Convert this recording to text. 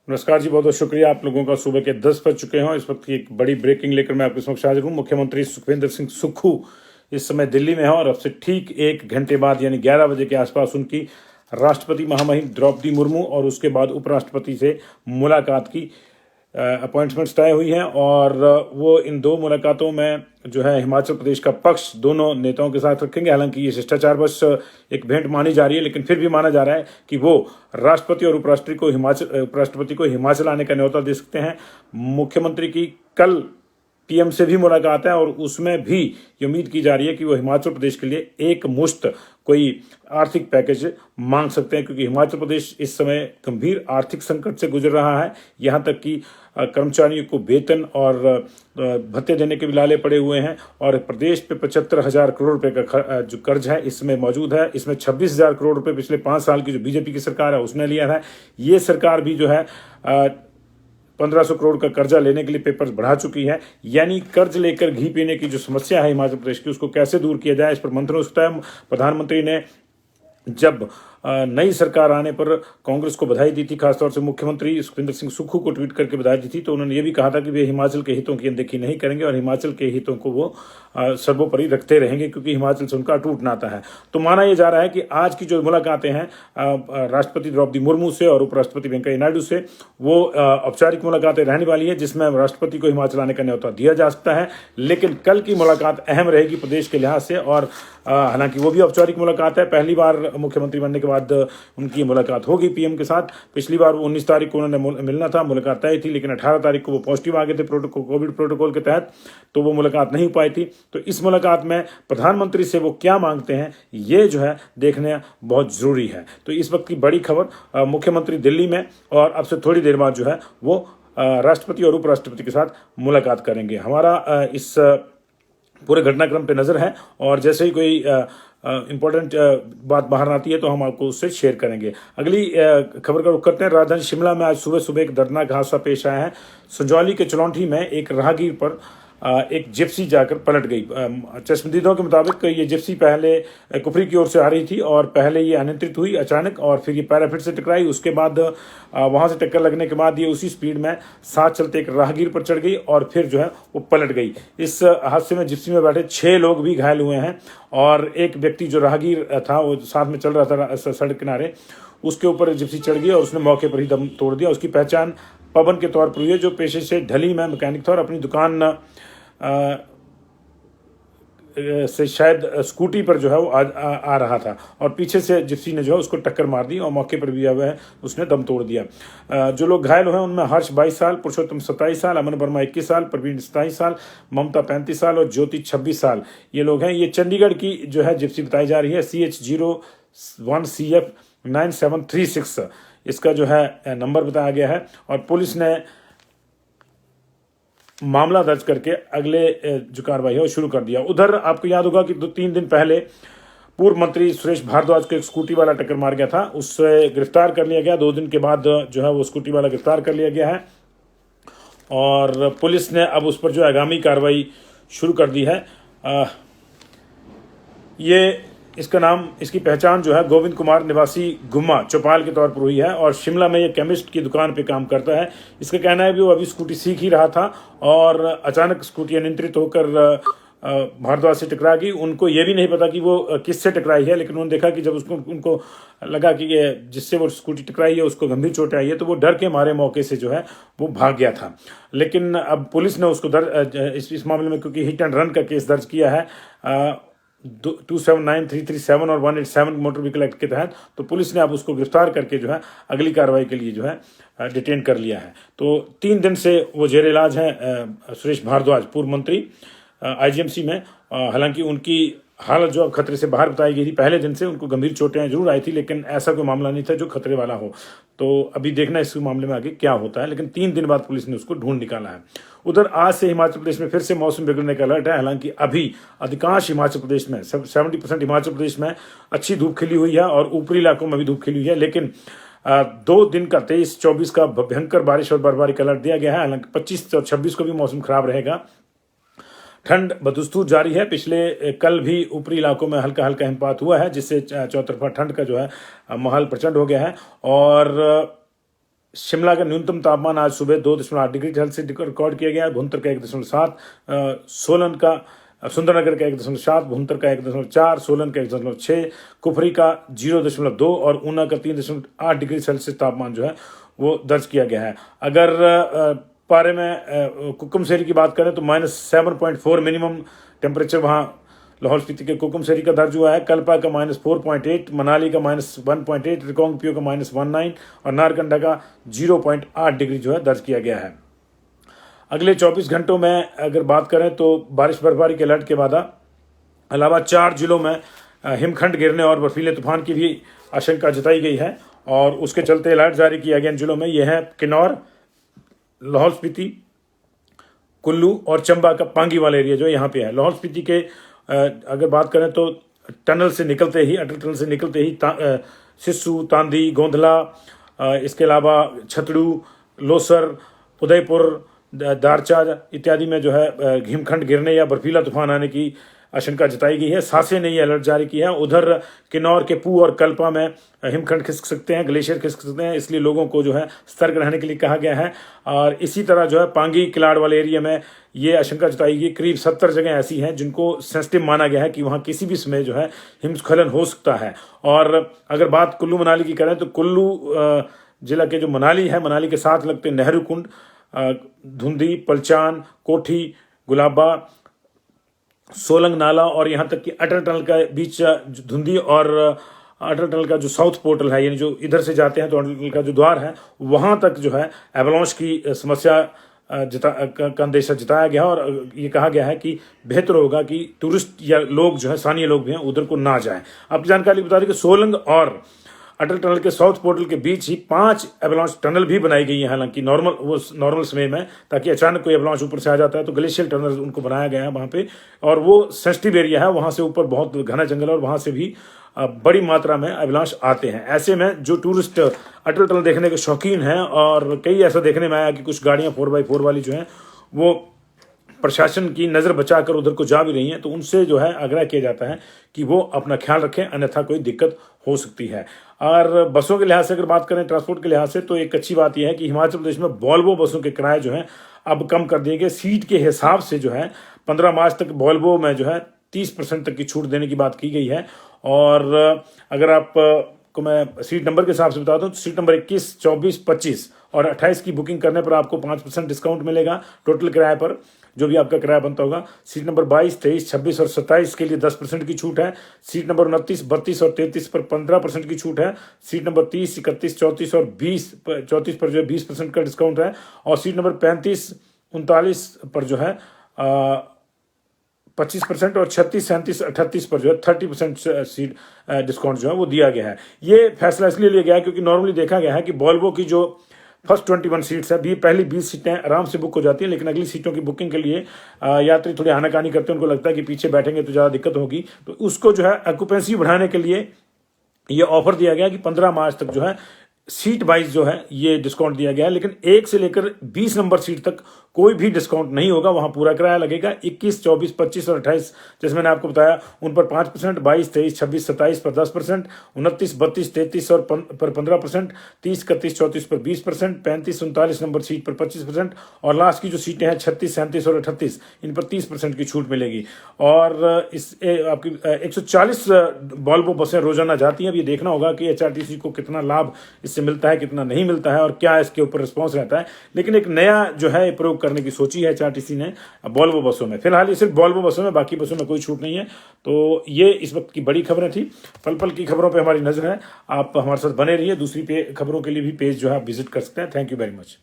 नमस्कार जी, बहुत बहुत शुक्रिया आप लोगों का। सुबह के 10 बज चुके हैं। इस वक्त की एक बड़ी ब्रेकिंग लेकर मैं आपके समक्ष हाजिर हूँ। मुख्यमंत्री सुखविंदर सिंह सुक्खू इस समय दिल्ली में है और अब से ठीक 1 घंटे बाद यानी 11 बजे के आसपास उनकी राष्ट्रपति महामहिम द्रौपदी मुर्मू और उसके बाद उपराष्ट्रपति से मुलाकात की अपॉइंटमेंट्स तय हुई हैं। और वो इन दो मुलाकातों में जो है हिमाचल प्रदेश का पक्ष दोनों नेताओं के साथ रखेंगे। हालांकि ये शिष्टाचार बस एक भेंट मानी जा रही है, लेकिन फिर भी माना जा रहा है कि वो राष्ट्रपति और उपराष्ट्रपति को हिमाचल आने का न्योता दे सकते हैं। मुख्यमंत्री की कल पीएम से भी मुलाकात है और उसमें भी ये उम्मीद की जा रही है कि वो हिमाचल प्रदेश के लिए एक मुश्त कोई आर्थिक पैकेज मांग सकते हैं, क्योंकि हिमाचल प्रदेश इस समय गंभीर आर्थिक संकट से गुजर रहा है। यहाँ तक कि कर्मचारियों को वेतन और भत्ते देने के भी लाले पड़े हुए हैं और प्रदेश पे 75,000 करोड़ रुपए का जो कर्ज है इसमें मौजूद है। इसमें 26,000 करोड़ रुपए पिछले 5 साल की जो बीजेपी की सरकार है उसने लिया है। ये सरकार भी जो है 1500 करोड़ का कर्जा लेने के लिए पेपर्स बढ़ा चुकी है। यानी कर्ज लेकर घी पीने की जो समस्या है हिमाचल प्रदेश की, उसको कैसे दूर किया जाए, इस पर मंथन उस टाइम प्रधानमंत्री ने जब नई सरकार आने पर कांग्रेस को बधाई दी थी, खासतौर से मुख्यमंत्री सुखविंदर सिंह सुक्खू को ट्वीट करके बधाई दी थी, तो उन्होंने ये भी कहा था कि वे हिमाचल के हितों की अनदेखी नहीं करेंगे और हिमाचल के हितों को वो सर्वोपरि रखते रहेंगे, क्योंकि हिमाचल से उनका अटूट नाता है। तो माना यह जा रहा है कि आज की जो मुलाकातें हैं राष्ट्रपति द्रौपदी मुर्मू से और उपराष्ट्रपति वेंकैया नायडू से, वो औपचारिक मुलाकातें रहने वाली है जिसमें राष्ट्रपति को हिमाचल आने का न्योता दिया जा सकता है। लेकिन कल की मुलाकात अहम रहेगी प्रदेश के लिहाज से और हालांकि वो भी औपचारिक मुलाकात है। पहली बार मुख्यमंत्री बनने के बाद उनकी मुलाकात होगी पीएम के साथ। पिछली बार वो 19 तारीख को उन्होंने मिलना था, मुलाकात तय थी, लेकिन 18 तारीख को वो पॉजिटिव आ गए थे कोविड प्रोटोकॉल के तहत, तो वो मुलाकात नहीं हो पाई थी। तो इस मुलाकात में प्रधानमंत्री से वो क्या मांगते हैं ये जो है देखना बहुत जरूरी है। तो इस वक्त की बड़ी खबर, मुख्यमंत्री दिल्ली में और अब से थोड़ी देर बाद जो है वो राष्ट्रपति और उपराष्ट्रपति के साथ मुलाकात करेंगे। हमारा इस पूरे घटनाक्रम पे नजर है और जैसे ही कोई इंपॉर्टेंट बात बाहर आती है तो हम आपको उससे शेयर करेंगे। अगली खबर का रुख करते हैं। राजधानी शिमला में आज सुबह सुबह एक दर्दनाक हादसा पेश आया है। संजौली के चलौंठी में एक राहगीर पर एक जिप्सी जाकर पलट गई। चश्मदीदों के मुताबिक ये जिप्सी पहले कुफरी की ओर से आ रही थी और पहले ये अनियंत्रित हुई अचानक और फिर ये पैराफिट से टकराई। उसके बाद वहां से टक्कर लगने के बाद ये उसी स्पीड में साथ चलते एक राहगीर पर चढ़ गई और फिर जो है वो पलट गई। इस हादसे में जिप्सी में बैठे 6 लोग भी घायल हुए हैं और एक व्यक्ति जो राहगीर था वो साथ में चल रहा था सड़क किनारे, उसके ऊपर जिप्सी चढ़ गई और उसने मौके पर ही दम तोड़ दिया। उसकी पहचान पवन के तौर पर हुई है, जो पेशे से ढली में मैकेनिक था और अपनी दुकान से शायद स्कूटी पर जो है वो आ रहा था और पीछे से जिप्सी ने जो है उसको टक्कर मार दी और मौके पर भी जो है उसने दम तोड़ दिया। जो लोग घायल हुए हैं उनमें हर्ष 22 साल, पुरुषोत्तम 27 साल, अमन वर्मा 21 साल, प्रवीण 27 साल, ममता 35 साल और ज्योति 26 साल ये लोग हैं। ये चंडीगढ़ की जो है जिप्सी बताई जा रही है। CH01CF 9736 इसका जो है नंबर बताया गया है और पुलिस ने मामला दर्ज करके अगले जो कार्रवाई है वो शुरू कर दिया। उधर आपको याद होगा कि 2-3 दिन पहले पूर्व मंत्री सुरेश भारद्वाज को एक स्कूटी वाला टक्कर मार गया था, उससे गिरफ्तार कर लिया गया। 2 दिन के बाद जो है वो स्कूटी वाला गिरफ्तार कर लिया गया है और पुलिस ने अब उस पर जो आगामी कार्रवाई शुरू कर दी है। इसकी पहचान जो है गोविंद कुमार निवासी गुम्मा चौपाल के तौर पर हुई है और शिमला में ये केमिस्ट की दुकान पे काम करता है। इसका कहना है कि वो अभी स्कूटी सीख ही रहा था और अचानक स्कूटी अनियंत्रित होकर भारद्वाज से टकरा गई। उनको ये भी नहीं पता कि वो किससे टकराई है, लेकिन उन्होंने देखा कि जब उनको लगा कि ये जिससे वो स्कूटी टकराई है उसको गंभीर चोटें आई है, तो वो डर के मारे मौके से जो है वो भाग गया था। लेकिन अब पुलिस ने उसको इस मामले में, क्योंकि हिट एंड रन का केस दर्ज किया है 279-337 और 187 मोटर व्हीकल एक्ट के तहत, तो पुलिस ने अब उसको गिरफ्तार करके जो है अगली कार्रवाई के लिए जो है डिटेन कर लिया है। तो 3 दिन से वो जेर इलाज है सुरेश भारद्वाज, पूर्व मंत्री आईजीएमसी में। हालांकि उनकी हालत जो खतरे से बाहर बताई गई थी, पहले दिन से उनको गंभीर चोटें जरूर आई थी, लेकिन ऐसा कोई मामला नहीं था जो खतरे वाला हो। तो अभी देखना इस मामले में आगे क्या होता है, लेकिन 3 दिन बाद पुलिस ने उसको ढूंढ निकाला है। उधर आज से हिमाचल प्रदेश में फिर से मौसम बिगड़ने का अलर्ट है। हालांकि अभी अधिकांश हिमाचल प्रदेश में 70% हिमाचल प्रदेश में अच्छी धूप खिली हुई है और ऊपरी इलाकों में भी धूप खिली हुई है, लेकिन 2 दिन का 23-24 का भयंकर बारिश और बर्फबारी का अलर्ट दिया गया है। हालांकि 25 और 26 को भी मौसम खराब रहेगा। ठंड बदस्तूर जारी है। पिछले कल भी ऊपरी इलाकों में हल्का हल्का हिमपात हुआ है, जिससे चौतरफा ठंड का जो है माहौल प्रचंड हो गया है और शिमला का न्यूनतम तापमान आज सुबह 2.8 डिग्री सेल्सियस रिकॉर्ड किया गया। भुंतर का 1.7, सोलन का सुंदरनगर का 1.7, भुंतर का 1.4, सोलन का 1.6, कुफरी का 0.2 और ऊना का 3.8 डिग्री सेल्सियस तापमान जो है वो दर्ज किया गया है। अगर पारे में कुकुमसेरी की बात करें तो -7.4 मिनिमम टेम्परेचर वहाँ लाहौल स्पीति के कुकुमसेरी का दर्ज हुआ है। कल्पा का -4.8, मनाली का -1.8, रिकांगपिओ का -19 और नारकंडा का 0.8 डिग्री जो है दर्ज किया गया है। अगले 24 घंटों में अगर बात करें तो बारिश बर्फबारी के अलर्ट के बाद अलावा 4 जिलों में हिमखंड गिरने और बर्फीले तूफान की भी आशंका जताई गई है और उसके चलते अलर्ट जारी किया गया इन जिलों में। यह है किन्नौर, लाहौल स्पीति, कुल्लू और चंबा का पांगी वाला एरिया जो यहाँ पे है। लाहौल स्पीति के अगर बात करें तो टनल से निकलते ही, अटल टनल से निकलते ही सिस्सू, तांदी, गोंधला, इसके अलावा छतड़ू, लोसर, उदयपुर, दारचा इत्यादि में जो है हिमखंड गिरने या बर्फीला तूफान आने की आशंका जताई गई है। सासे ने यह अलर्ट जारी किया है। उधर किन्नौर के पू और कल्पा में हिमखंड खिसक सकते हैं, ग्लेशियर खिसक सकते हैं, इसलिए लोगों को जो है सतर्क रहने के लिए कहा गया है। और इसी तरह जो है पांगी किलाड़ वाले एरिया में ये आशंका जताई गई। करीब 70 जगह ऐसी हैं जिनको सेंसिटिव माना गया है कि वहाँ किसी भी समय जो है हिमस्खलन हो सकता है। और अगर बात कुल्लू मनाली की करें तो कुल्लू जिला के जो मनाली है, मनाली के साथ लगते नेहरू कुंड, धुंधी, पलचान, कोठी, गुलाबा, सोलंग नाला और यहाँ तक कि अटल टनल का बीच धुंधी और अटल टनल का जो साउथ पोर्टल है, यानी जो इधर से जाते हैं तो अटल टनल का जो द्वार है वहाँ तक जो है एवलांच की समस्या का अंदेशा जताया गया और ये कहा गया है कि बेहतर होगा कि टूरिस्ट या लोग जो है, स्थानीय लोग भी हैं, उधर को ना जाएं। आपकी जानकारी बता दें कि सोलंग और अटल टनल के साउथ पोर्टल के बीच ही 5 एवलांच टनल भी बनाई गई है। हालांकि नॉर्मल समय में, ताकि अचानक कोई एवलांच ऊपर से आ जाता है तो ग्लेशियल टनल उनको बनाया गया है वहाँ पे। और वो सेंसिटिव एरिया है, वहाँ से ऊपर बहुत घना जंगल है और वहाँ से भी बड़ी मात्रा में एवलांच आते हैं। ऐसे में जो टूरिस्ट अटल टनल देखने के शौकीन हैं, और कई ऐसा देखने में आया कि कुछ गाड़ियाँ 4x4 वाली जो हैं वो प्रशासन की नज़र बचाकर उधर को जा भी रही हैं, तो उनसे जो है आग्रह किया जाता है कि वो अपना ख्याल रखें, अन्यथा कोई दिक्कत हो सकती है। और बसों के लिहाज से अगर बात करें, ट्रांसपोर्ट के लिहाज से, तो एक अच्छी बात यह है कि हिमाचल प्रदेश में वॉल्वो बसों के किराए जो हैं अब कम कर दिए गए। सीट के हिसाब से जो है 15 मार्च तक वॉल्वो में जो है 30% तक की छूट देने की बात की गई है। और अगर आप को मैं सीट नंबर के हिसाब से बता दूं तो सीट नंबर 21, 24, 25 और 28 की बुकिंग करने पर आपको 5% डिस्काउंट मिलेगा टोटल किराए पर, जो भी आपका किराया बनता होगा। सीट नंबर 22, 23, 26 और 27 के लिए 10% की छूट है। सीट नंबर 29, 32 और 33 पर 15% की छूट है। सीट नंबर 30, 31, 34 और 34 पर जो है 20% का डिस्काउंट है। और सीट नंबर 35, 39 पर जो है 25% और 36, 37, 38 पर जो है 30% सीट डिस्काउंट जो है वो दिया गया है। ये फैसला इसलिए लिया गया है क्योंकि नॉर्मली देखा गया है कि वॉल्वो की जो फर्स्ट 21 सीट्स है, भी पहली 20 सीटें आराम से बुक हो जाती हैं, लेकिन अगली सीटों की बुकिंग के लिए यात्री थोड़ी आनाकानी करते हैं। उनको लगता है कि पीछे बैठेंगे तो ज़्यादा दिक्कत होगी, तो उसको जो है ऑक्यूपेंसी बढ़ाने के लिए ये ऑफर दिया गया कि 15 मार्च तक जो है सीट वाइज जो है ये डिस्काउंट दिया गया है। लेकिन 1 से लेकर 20 नंबर सीट तक कोई भी डिस्काउंट नहीं होगा, वहां पूरा किराया लगेगा। 21, 24, 25 और 28 जैसे मैंने आपको बताया उन पर 5%, 22, 23, 26, 27 पर 10%, 29, 32, 33 और पर 15%, 30, 31, 34 पर 20%, 35, 39 नंबर सीट पर 25% और लास्ट की जो सीटें हैं 36, 37 और 38 इन पर 30% की छूट मिलेगी। और इस आपकी 140 वॉल्वो बसें रोजाना जाती हैं। अब ये देखना होगा कि HRTC को कितना लाभ इससे मिलता है, कितना नहीं मिलता है और क्या इसके ऊपर रिस्पॉन्स रहता है। लेकिन एक नया जो है प्रयोग करने की सोची है HRTC ने वॉल्वो बसों में। फिलहाल ये सिर्फ वॉल्वो बसों में, बाकी बसों में कोई छूट नहीं है। तो ये इस वक्त की बड़ी खबरें थी। पल पल की खबरों पे हमारी नजर है, आप हमारे साथ बने रहिए। दूसरी खबरों के लिए भी पेज जो है आप विजिट कर सकते हैं। Thank you very much.